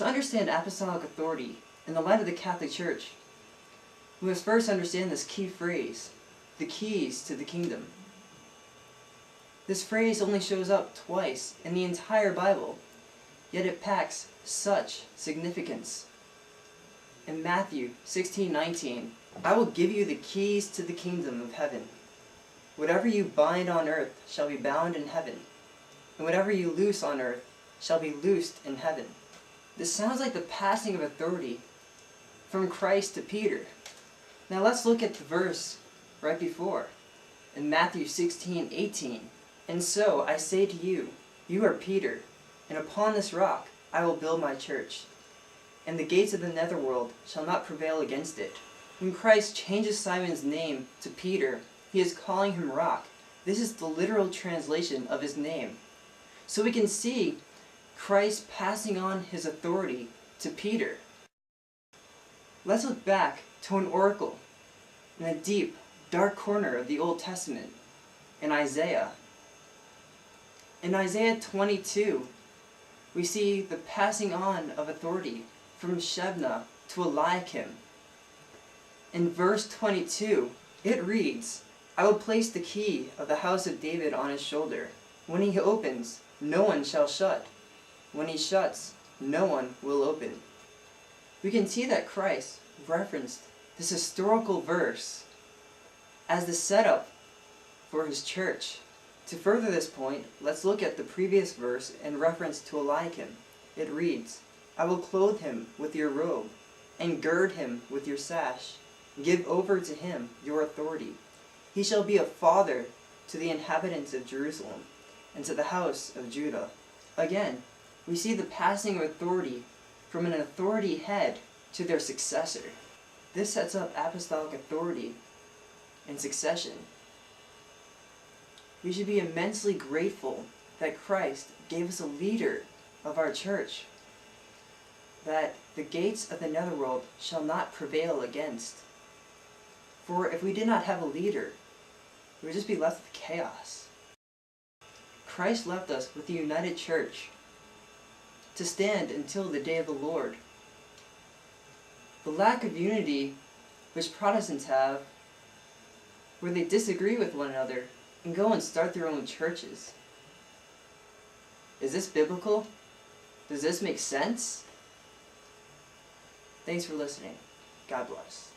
To understand apostolic authority in the light of the Catholic Church, we must first understand this key phrase, the keys to the kingdom. This phrase only shows up twice in the entire Bible, yet it packs such significance. In Matthew 16:19, I will give you the keys to the kingdom of heaven. Whatever you bind on earth shall be bound in heaven, and whatever you loose on earth shall be loosed in heaven. This sounds like the passing of authority from Christ to Peter. Now let's look at the verse right before, in Matthew 16:18. And so I say to you, you are Peter, and upon this rock I will build my church, and the gates of the netherworld shall not prevail against it. When Christ changes Simon's name to Peter, he is calling him rock. This is the literal translation of his name. So we can see Christ passing on his authority to Peter. Let's look back to an oracle in a deep, dark corner of the Old Testament, in Isaiah. In Isaiah 22, we see the passing on of authority from Shebna to Eliakim. In verse 22, it reads, I will place the key of the house of David on his shoulder. When he opens, no one shall shut. When he shuts, no one will open. We can see that Christ referenced this historical verse as the setup for his church. To further this point, let's look at the previous verse in reference to Eliakim. It reads, I will clothe him with your robe, and gird him with your sash. Give over to him your authority. He shall be a father to the inhabitants of Jerusalem, and to the house of Judah. Again, we see the passing of authority from an authority head to their successor. This sets up apostolic authority and succession. We should be immensely grateful that Christ gave us a leader of our church, that the gates of the netherworld shall not prevail against. For if we did not have a leader, we would just be left with chaos. Christ left us with a united church to stand until the day of the Lord. The lack of unity which Protestants have, where they disagree with one another and go and start their own churches. Is this biblical? Does this make sense? Thanks for listening. God bless.